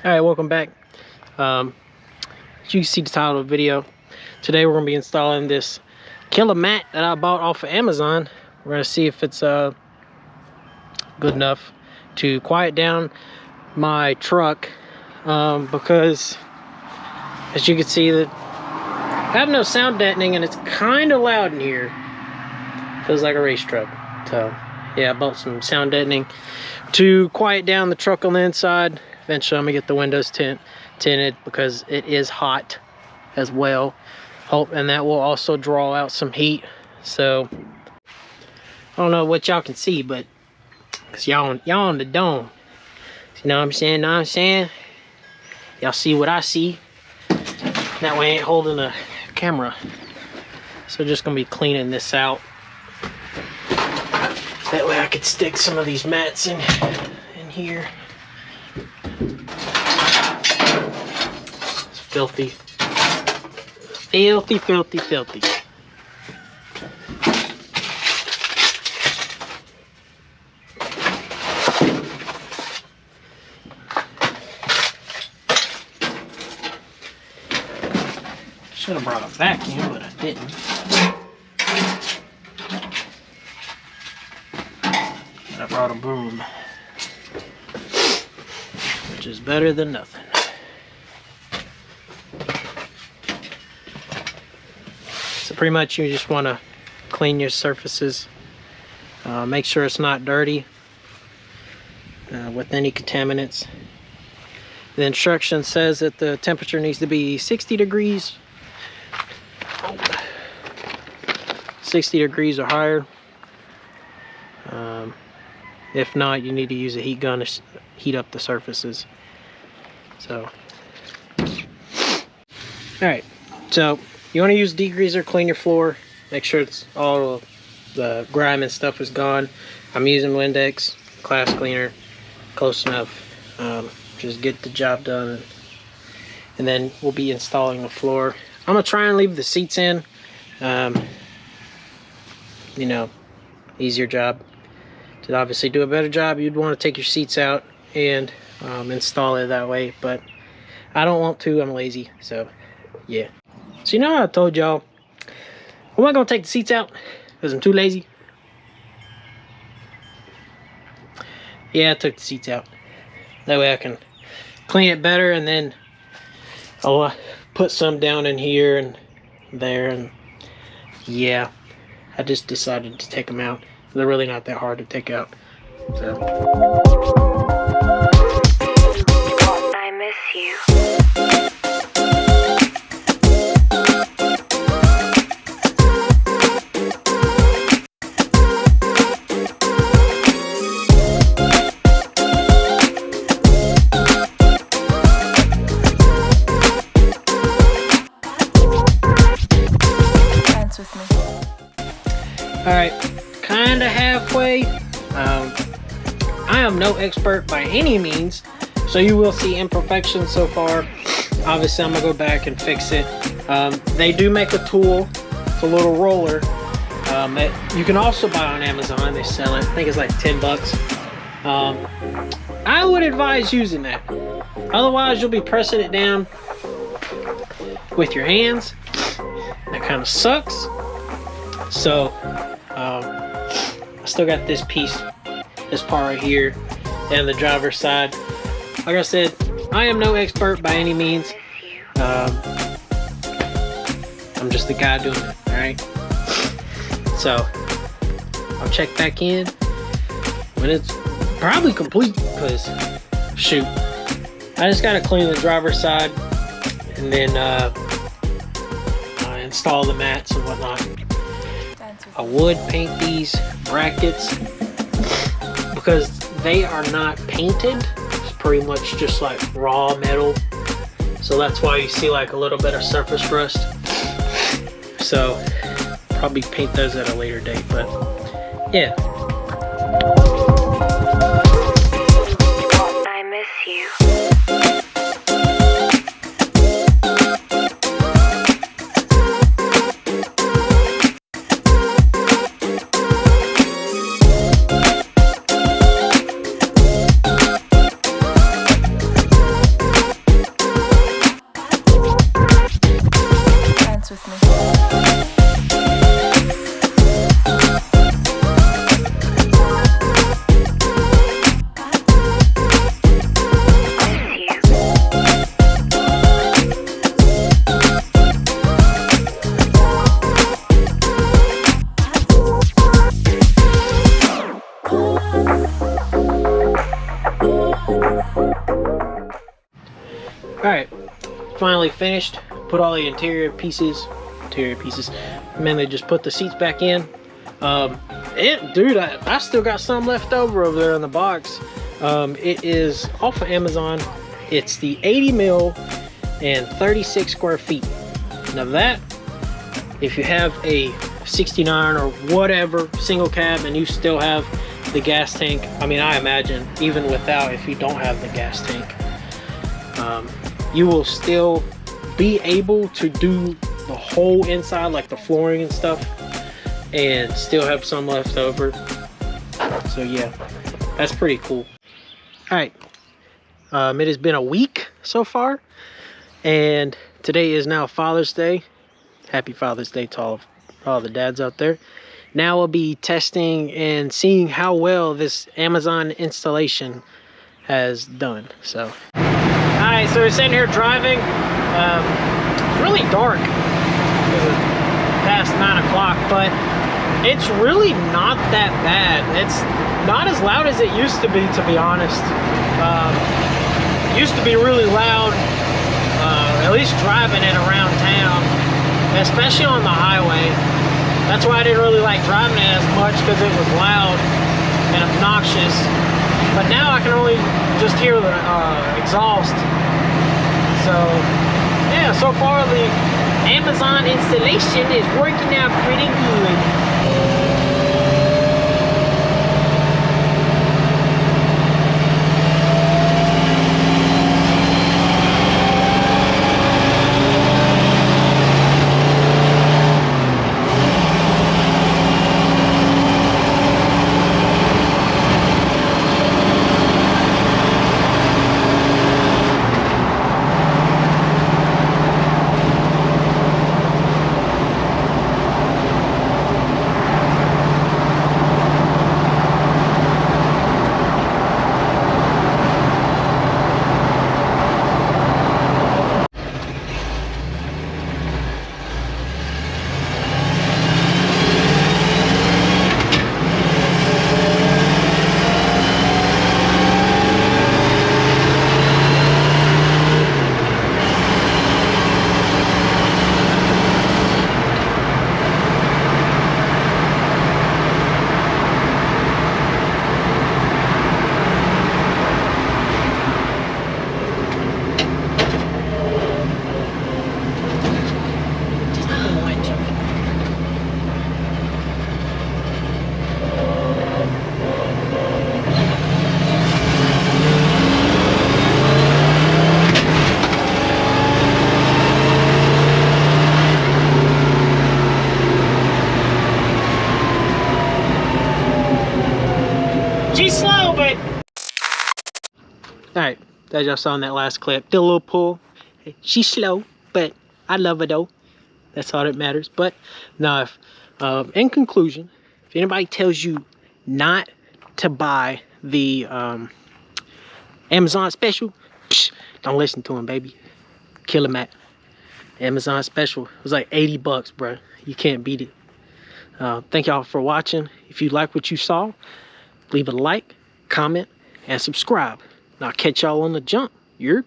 Alright, welcome back. As you can see the title of the video, today we're going to be installing this killer mat that I bought off of Amazon. We're going to see if it's good enough to quiet down my truck, because as you can see that I have no sound deadening and it's kind of loud in here. Feels like a race truck. So yeah, I bought some sound deadening to quiet down the truck on the inside. Eventually I'm gonna get the windows tinted because it is hot as well. And that will also draw out some heat. So I don't know what y'all can see, but cause y'all on the dome. You know what I'm saying? Know what I'm saying? Y'all see what I see. That way I ain't holding a camera. So just gonna be cleaning this out. That way I could stick some of these mats in here. It's filthy. Filthy, filthy, filthy. Should have brought a vacuum, but I didn't. I brought a broom, which is better than nothing. So pretty much you just want to clean your surfaces, make sure it's not dirty with any contaminants. The instruction says that the temperature needs to be 60 degrees. 60 degrees or higher. If not, you need to use a heat gun to heat up the surfaces. So, alright, so you want to use degreaser, clean your floor, make sure it's all of the grime and stuff is gone. I'm using Windex, class cleaner, close enough. Just get the job done, and then we'll be installing the floor. I'm gonna try and leave the seats in. You know, easier job. To obviously do a better job, you'd want to take your seats out and install it that way, but I don't want to. I'm lazy, so yeah. So you know how I told y'all I'm not gonna take the seats out because I'm too lazy? Yeah, I took the seats out. That way I can clean it better, and then I'll put some down in here and there, and yeah, I just decided to take them out. They're really not that hard to take out. So. I miss you. Dance with me. All right. Kind of halfway. I am no expert by any means, so you will see imperfections so far. Obviously I'm gonna go back and fix it. They do make a tool. It's a little roller that you can also buy on Amazon. They sell it. I think it's like 10 bucks. I would advise using that. Otherwise you'll be pressing it down with your hands. That kind of sucks. So I still got this piece, this part right here, and the driver's side. Like I said, I am no expert by any means. I'm just the guy doing it, alright? So, I'll check back in when it's probably complete, because, shoot, I just gotta clean the driver's side, and then install the mats and whatnot. I would paint these brackets because they are not painted. It's pretty much just like raw metal. So that's why you see like a little bit of surface rust. So probably paint those at a later date, but yeah. I miss you. Alright, finally finished. Put all the interior pieces, mainly just put the seats back in. Dude, I still got some left over there in the box. It is off of Amazon. It's the 80 mil and 36 square feet. Now that, if you have a 69 or whatever single cab and you still have the gas tank, I mean, I imagine even without, if you don't have the gas tank, you will still be able to do the whole inside, like the flooring and stuff, and still have some left over. So yeah, that's pretty cool. All right, it has been a week so far, and today is now Father's Day. Happy Father's Day to all the dads out there. Now we'll be testing and seeing how well this Amazon installation has done. So, all right, so we're sitting here driving. It's really dark. It's past 9 o'clock, but it's really not that bad. It's not as loud as it used to be honest. It used to be really loud, at least driving it around town, especially on the highway. That's why I didn't really like driving it as much, because it was loud and obnoxious. But now I can only just hear the exhaust. So yeah, so far the Amazon installation is working out pretty good. Alright, as y'all saw in that last clip, did a little pull. She's slow, but I love her though. That's all that matters. But now, in conclusion, if anybody tells you not to buy the Amazon special, don't listen to him, baby. Kill him at Amazon special. It was like 80 bucks, bro. You can't beat it. Thank y'all for watching. If you like what you saw, leave a like, comment, and subscribe. And I'll catch y'all on the jump. You're